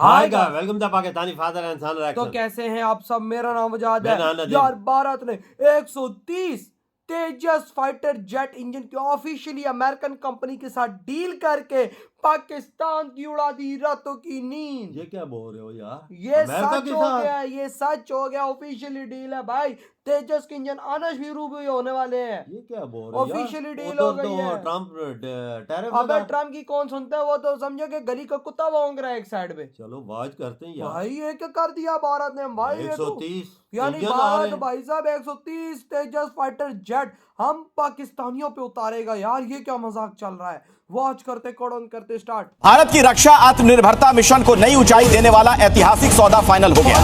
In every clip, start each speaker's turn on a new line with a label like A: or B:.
A: Hi guys, welcome to Pakistani father and son reaction.
B: तो कैसे हैं आप सब? मेरा नाम आजाद है।
A: नाना
B: यार भारत ने 130 तेजस फाइटर जेट इंजन की ऑफिशियली अमेरिकन कंपनी के साथ डील करके पाकिस्तान की उड़ा दी रातों की नींद।
A: ये क्या बोल रहे हो यार?
B: ये
A: अमेरिका
B: सच
A: के
B: हो
A: साथ?
B: गया, ये सच हो गया। ऑफिशियली डील है भाई। तेजस के इंजन आना शुरू भी होने वाले हैं।
A: ये क्या बोल रहे हो यार?
B: ऑफिशियली डील हो
A: उधर
B: गई
A: तो
B: है।
A: ट्रम्प टैरिफ
B: अबे
A: लगा।
B: ट्रम्प की कौन सुनता है? वो तो समझो कि गली का कुत्ता भौंक रहा है एक साइड पे।
A: चलो बात करते हैं यार।
B: भाई ये क्या कर दिया भारत ने भाई? ये तो
A: 130
B: यानी
A: इंजन आ
B: भारत
A: रहे हैं।
B: भाई साहब 130 तेजस फाइटर जेट हम पाकिस्तानियों पे उतारेगा। यार ये क्या मजाक चल रहा है? वॉच करते कड़ोन करते स्टार्ट।
C: भारत की रक्षा आत्मनिर्भरता मिशन को नई ऊंचाई देने वाला ऐतिहासिक सौदा फाइनल हो गया।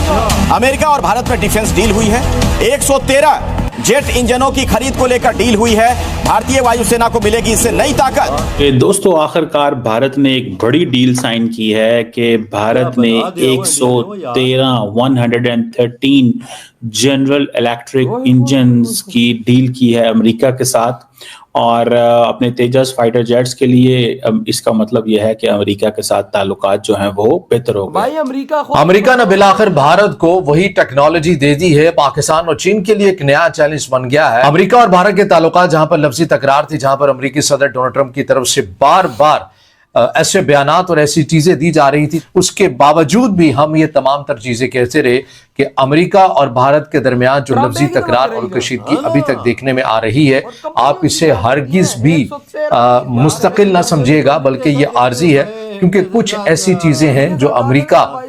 C: अमेरिका और भारत में डिफेंस डील हुई है। 113 जेट इंजनों की खरीद को लेकर डील हुई है। भारतीय वायुसेना को मिलेगी इससे नई ताकत।
D: दोस्तों, आखिरकार भारत ने एक बड़ी डील साइन की है कि भारत ने 113 जनरल इलेक्ट्रिक इंजन्स की डील की है अमेरिका के साथ। और अपने तेजस फाइटर जेट्स के लिए इसका मतलब यह है कि अमेरिका के साथ ताल्लुकात जो हैं वो बेहतर हो गए।
B: भाई
E: अमेरिका ने बिलाखिर भारत को वही टेक्नोलॉजी दे दी है। पाकिस्तान और चीन के लिए एक नया चैलेंज बन गया है। अमेरिका और भारत के ताल्लुकात जहां पर लफ्जी तकरार थी, जहां पर अमेरिकी सदर डोनाल्ड ट्रंप की तरफ से बार बार ऐसे बयानात और ऐसी चीजें दी जा रही थी, उसके बावजूद भी हम ये तमाम तर चीजें कहते रहे कि अमेरिका और भारत के दरमियान जो लफ्जी तकरार और कशीदगी अभी तक देखने में आ रही है, आप इसे हरगिज भी मुस्तकिल ना समझिएगा, बल्कि ये आर्जी है। क्योंकि कुछ ऐसी चीजें हैं जो अमेरिका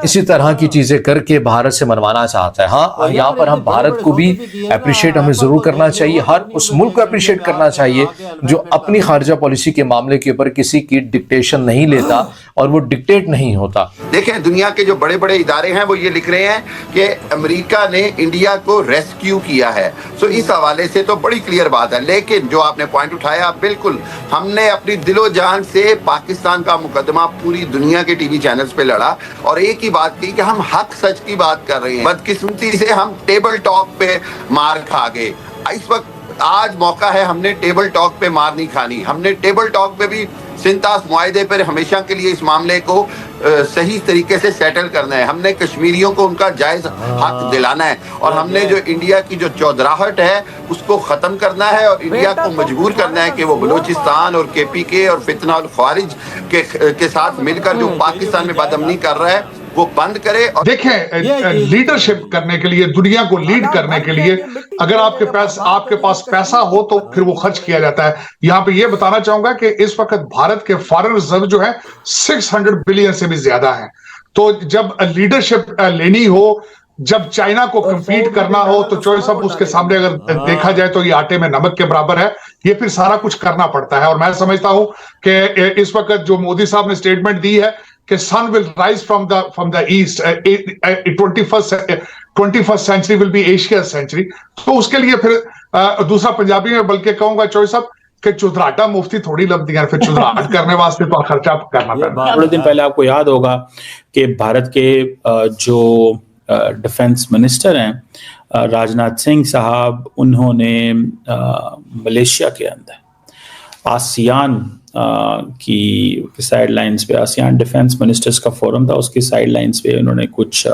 E: इसी तरह की चीजें करके भारत से मनवाना चाहता है। हाँ, यहाँ पर हम भारत को भी अप्रिशिएट हमें जरूर करना चाहिए। हर उस मुल्क को अप्रिशिएट करना चाहिए जो अपनी खारजा पॉलिसी के मामले के ऊपर किसी की डिक्टेशन नहीं लेता और वो डिक्टेट नहीं होता।
F: देखें, दुनिया के जो बड़े बड़े इदारे हैं वो ये लिख रहे हैं कि अमेरिका ने इंडिया को रेस्क्यू किया है। सो इस हवाले से तो बड़ी क्लियर बात है। लेकिन जो आपने पॉइंट उठाया, बिल्कुल हमने अपनी दिलो जान से पाकिस्तान का मुकदमा पूरी दुनिया के टीवी चैनल्स पे लड़ा और एक ही बात की कि हम हक सच की बात कर रहे हैं। बदकिस्मती से हम टेबल टॉक पे मार खा गए। इस वक्त आज मौका है, हमने टेबल टॉक पे मार नहीं खानी। हमने टेबल टॉक पे भी सिंतास मुआहदे पर हमेशा के लिए इस मामले को सही तरीके से सेटल करना है। हमने कश्मीरियों को उनका जायज हक दिलाना है और हमने जो इंडिया की जो चौधराहट है उसको खत्म करना है और इंडिया को मजबूर करना है कि वो बलूचिस्तान और केपीके और फितना और ख्वारिज के साथ मिलकर जो पाकिस्तान में बदअमनी कर रहा है वो बंद करे। और
G: देखें, लीडरशिप करने के लिए, दुनिया को लीड करने के लिए अगर आपके पास पैसा हो तो फिर वो खर्च किया जाता है। यहाँ पे ये बताना चाहूंगा कि इस वक्त भारत के फॉरेन रिजर्व जो है 600 बिलियन से भी ज्यादा है। तो जब लीडरशिप लेनी हो, जब चाइना को कम्पीट करना हो, तो चोरी साहब उसके सामने अगर देखा जाए तो ये आटे में नमक के बराबर है। ये फिर सारा कुछ करना पड़ता है। और मैं समझता हूं कि इस वक्त जो मोदी साहब ने स्टेटमेंट दी है कि sun will rise from the east, 21st century will be Asia century. तो उसके लिए फिर दूसरा पंजाबी में बल्कि कहूंगा चोरी साहब कि चुधराटा मुफ्ती थोड़ी लग दिया, फिर चुधराट करने वास्ते तो खर्चा करना पड़ता है।
D: थोड़े दिन पहले आपको याद होगा कि भारत के जो डिफेंस मिनिस्टर हैं राजनाथ सिंह साहब, उन्होंने मलेशिया के अंदर आसियान की साइडलाइंस पे, आसियान डिफेंस मिनिस्टर्स का फोरम था, उसकी साइडलाइंस पे उन्होंने कुछ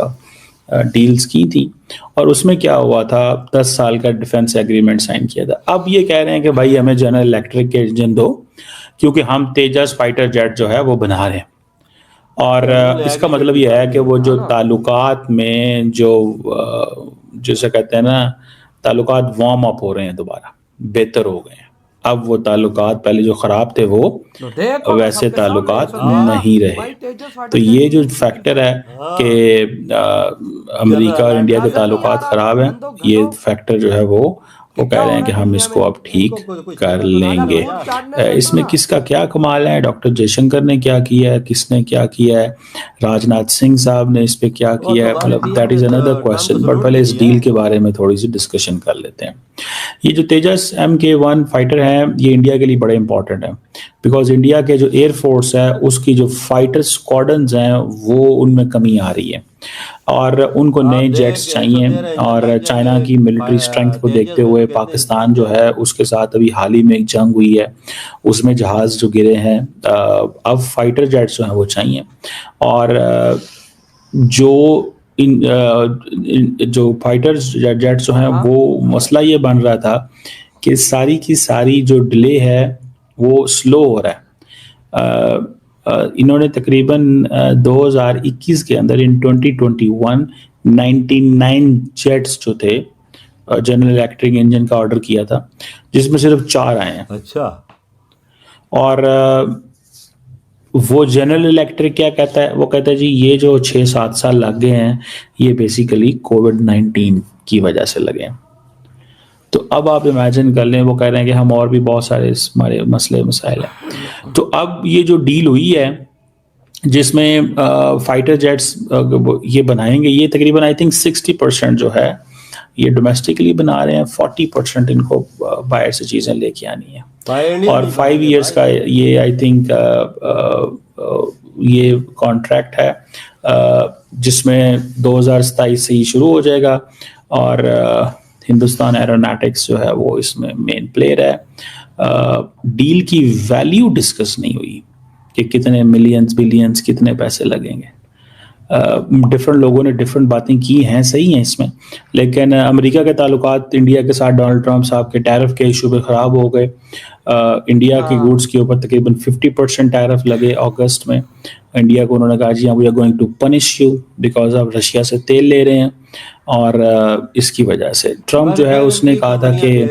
D: डील्स की थी और उसमें क्या हुआ था, 10 साल का डिफेंस एग्रीमेंट साइन किया था। अब ये कह रहे हैं कि भाई हमें जनरल इलेक्ट्रिक के इंजन दो क्योंकि हम तेजस फाइटर जेट जो है वो बना रहे हैं। और इसका मतलब यह है कि वो जो ताल्लुकात में जो जैसे कहते हैं ना, ताल्लुकात वार्म अप हो रहे हैं, दोबारा बेहतर हो गए हैं। अब वो ताल्लुकात पहले जो खराब थे वो वैसे ताल्लुकात नहीं रहे। तो ये जो फैक्टर है कि अमेरिका और इंडिया के ताल्लुकात खराब हैं, ये फैक्टर जो है वो कह रहे हैं कि हम इसको अब ठीक कर लेंगे। इसमें किसका क्या कमाल है? डॉक्टर जयशंकर ने क्या किया है, किसने क्या किया है, राजनाथ सिंह साहब ने इस पे क्या किया है, मतलब that is another question. But पहले इस डील के बारे में थोड़ी सी डिस्कशन कर लेते हैं। ये जो तेजस MK1 फाइटर है, ये इंडिया के लिए बड़े इंपॉर्टेंट है बिकॉज इंडिया के जो एयरफोर्स है उसकी जो फाइटर स्क्वाड्रन्स हैं वो उनमें कमी आ रही है। और उनको नए जेट्स चाहिए। और चाइना की मिलिट्री स्ट्रेंथ को देखते हुए पाकिस्तान जो है उसके साथ अभी हाल ही में एक जंग हुई है, उसमें जहाज़ जो गिरे हैं, अब फाइटर जेट्स जो हैं वो चाहिए। और जो फाइटर जेट्स जो हैं वो मसला ये बन रहा था कि सारी की सारी जो डिले है वो स्लो हो रहा है। इन्होंने तकरीबन 2021 के अंदर इन 2021 99 जेट्स जो थे जनरल इलेक्ट्रिक इंजन का ऑर्डर किया था, जिसमें सिर्फ 4 आए हैं।
A: अच्छा।
D: और वो जनरल इलेक्ट्रिक क्या कहता है, वो कहता है जी ये जो 6-7 साल लग गए हैं ये बेसिकली कोविड-19 की वजह से लगे हैं। तो अब आप इमेजिन कर लें, वो कह रहे हैं कि हम और भी बहुत सारे हमारे मसले मसाइल हैं। तो अब ये जो डील हुई है जिसमें फाइटर जेट्स ये बनाएंगे, ये तकरीबन आई थिंक 60% जो है ये डोमेस्टिकली बना रहे हैं, 40% इनको बाहर से चीज़ें लेके आनी है। और 5 इयर्स का ये आई थिंक ये कॉन्ट्रैक्ट है जिसमें 2027 से ही शुरू हो जाएगा। और हिंदुस्तान एरोनॉटिक्स जो है वो इसमें मेन प्लेयर है। डील की वैल्यू डिस्कस नहीं हुई कि कितने मिलियंस बिलियंस कितने पैसे लगेंगे। डिफरेंट लोगों ने डिफरेंट बातें की हैं, सही हैं इसमें, लेकिन अमेरिका के ताल्लुकात इंडिया के साथ डोनाल्ड ट्रंप साहब के टैरिफ के इशू पे ख़राब हो गए। इंडिया की गुड्स के ऊपर तकरीबन 50% टैरिफ लगे अगस्त में। इंडिया को उन्होंने कहा जी we are going to punish you because आप रशिया से तेल ले रहे हैं। और इसकी वजह से ट्रंप जो है उसने कहा था कि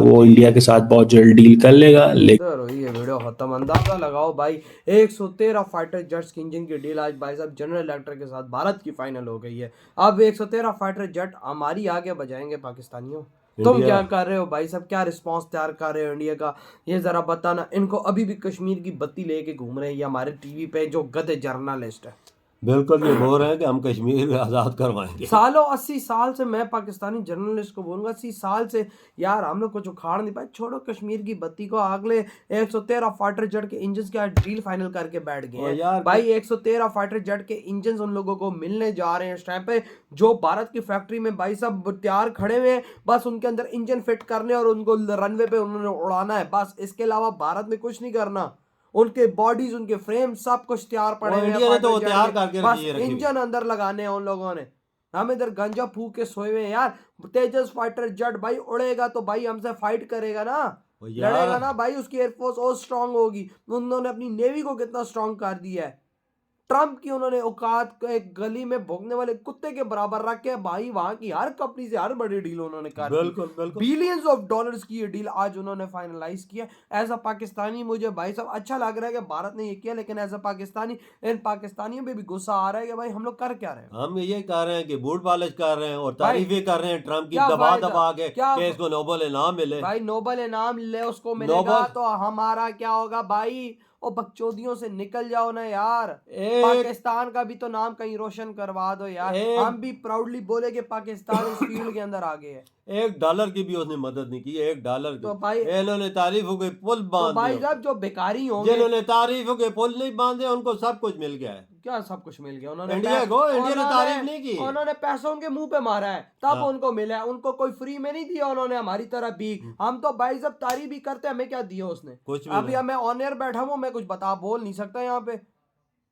D: वो इंडिया के साथ बहुत जल्द डील कर लेगा।
B: लेकिन ये वीडियो खत्म, अंदाजा लगाओ भाई 113 फाइटर जेट्स की इंजन की डील आज भाई साहब जनरल इलेक्ट्रिक के साथ भारत की फाइनल हो गई है। अब 113 फाइटर जेट हमारी आगे बजाएंगे पाकिस्तानियों। तुम क्या कर रहे हो भाई साहब, क्या रिस्पांस तैयार कर रहे हो इंडिया का, ये जरा बताना। इनको अभी भी कश्मीर की बत्ती लेके घूम रहे हैं ये हमारे टीवी पे जो गधे जर्नलिस्ट है।
A: बिल्कुल ये बोल रहे हैं कि हम कश्मीर आज़ाद करवाएंगे।
B: सालों 80 साल से मैं पाकिस्तानी जर्नलिस्ट को बोलूंगा 80 साल से यार हम लोग कुछ उखाड़ नहीं पाए। छोड़ो कश्मीर की बत्ती को, अगले 113 फाइटर जेट के इंजन की आज डील फाइनल करके बैठ गए हैं भाई। 113 फाइटर जेट के इंजन उन लोगों को मिलने जा रहे हैं इस टाइम पे, जो भारत की फैक्ट्री में भाई साहब तैयार खड़े हुए हैं। बस उनके अंदर इंजन फिट करने और उनको रनवे पे उन्होंने उड़ाना है, बस इसके अलावा भारत में कुछ नहीं करना। उनके बॉडीज, उनके फ्रेम सब कुछ तैयार पड़े हैं,
A: इंडिया ने तो तैयार करके
B: बस इंजन अंदर लगाने हैं उन लोगों ने। हम इधर गंजा फूक के सोए हुए हैं यार। तेजस फाइटर जेट भाई उड़ेगा तो भाई हमसे फाइट करेगा ना, लड़ेगा ना भाई। उसकी एयरफोर्स और स्ट्रांग होगी। उन्होंने अपनी नेवी को कितना स्ट्रांग कर दिया है। ट्रंप की उन्होंने औकात को एक गली में भोगने वाले कुत्ते के बराबर रख के भाई वहां की हर कंपनी से हर बड़ी डील उन्होंने कर दी।
A: बिल्कुल
B: बिलियंस ऑफ डॉलर्स की ये डील आज उन्होंने फाइनलाइज किया। एज अ पाकिस्तानी मुझे भाई साहब अच्छा लग रहा है कि भारत ने ये किया, लेकिन एज अ पाकिस्तानी इन पाकिस्तानियों पे भी गुस्सा आ रहा है कि भाई हम लोग कर क्या रहे हैं।
A: हम ये कह रहे हैं कि बूट पॉलिश कर रहे हैं और तारीफें कर रहे हैं ट्रंप की दबा दबा के कि इसको नोबेल इनाम मिले।
B: भाई नोबेल इनाम ले उसको मिलेगा तो हमारा क्या होगा भाई। और बकचोदियों से निकल जाओ ना यार। पाकिस्तान का भी तो नाम कहीं रोशन करवा दो यार। हम भी प्राउडली बोले कि पाकिस्तान इस फील्ड के अंदर आगे है।
A: $1 की भी उसने मदद नहीं की, $1 की।
B: तो भाई
A: इन्होंने तारीफों के पुल बांधे।
B: तो भाई साहब जो बेकारी होंगे,
A: जिन्होंने तारीफों के पुल नहीं बांधे उनको सब कुछ मिल गया है।
B: क्या सब कुछ मिल गया? उन्होंने
A: इंडिया ने तारीफ नहीं की,
B: उन्होंने पैसों के मुंह पे मारा है तब उनको मिला है। उनको कोई फ्री में नहीं दिया उन्होंने हमारी तरह भी। हम तो भाई साहब तारीफ भी करते, हमें क्या दिया उसने कुछ। अभी मैं ऑन एयर बैठा हूँ, मैं कुछ बोल नहीं सकता यहाँ पे।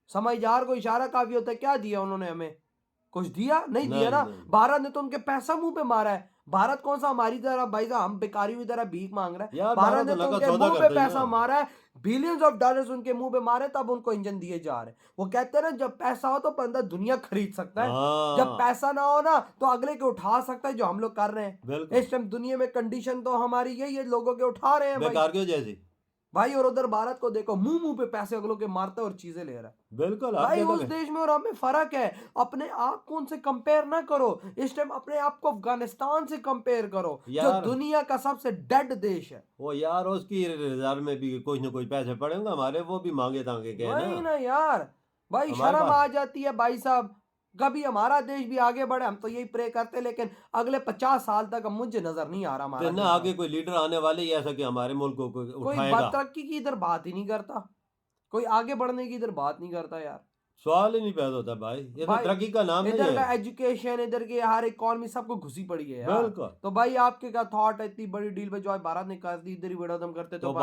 B: समझदार को इशारा काफी होता है। क्या दिया उन्होंने हमें? कुछ दिया नहीं दिया ना। भारत ने तो उनके पैसा मुंह पे मारा है। भारत कौन सा हमारी तरह भाई साहब हम बेकारियों की तरह भीख मांग रहा है? भारत ने तो उनके मुंह पे पैसा मारा है, बिलियंस ऑफ डॉलर्स उनके मुंह पे मारे, तब उनको इंजन दिए जा रहे हैं। वो कहते हैं ना जब पैसा हो तो बंदा दुनिया खरीद सकता है, जब पैसा ना हो ना तो अगले के उठा सकता है, जो हम लोग कर रहे हैं इस टाइम। दुनिया में कंडीशन तो हमारी यही है, लोगों के उठा रहे हैं भाई जैसी भाई। और उधर भारत को देखो, मुंह पे पैसे अगलों के मारता है और चीजें ले रहा है।
A: बिल्कुल
B: भाई उस देश में और हमें फर्क है। अपने आप को उनसे कंपेयर ना करो इस टाइम, अपने आप को अफगानिस्तान से कंपेयर करो जो दुनिया का सबसे डेड देश है।
A: वो यार उसकी रिजर्व में भी कुछ ना कुछ पैसे पड़े होंगे हमारे, वो भी मांगे तांगे के
B: ना यार। भाई शर्म आ जाती है भाई साहब। कभी हमारा देश भी आगे बढ़े, हम तो यही प्रे करते, लेकिन अगले 50 साल तक मुझे नजर नहीं आ रहा हमारा
A: ना आगे कोई लीडर आने वाले ऐसा कि हमारे मुल्क को
B: कोई तरक्की की इधर बात ही नहीं करता, कोई आगे बढ़ने की इधर बात नहीं करता यार।
A: सवाल ही नहीं पैदा होता भाई, ये तो
B: भाई
A: तरक्की का नाम नहीं
B: इधर का
A: है।
B: एजुकेशन, इधर के हर इकॉनमी सबको घुसी पड़ी है यार।
A: बिल्कुल।
B: तो भाई आपके क्या थॉट है इतनी बड़ी डील पे जो आज भारत ने कर दी, इधर ही विरोधम करते तो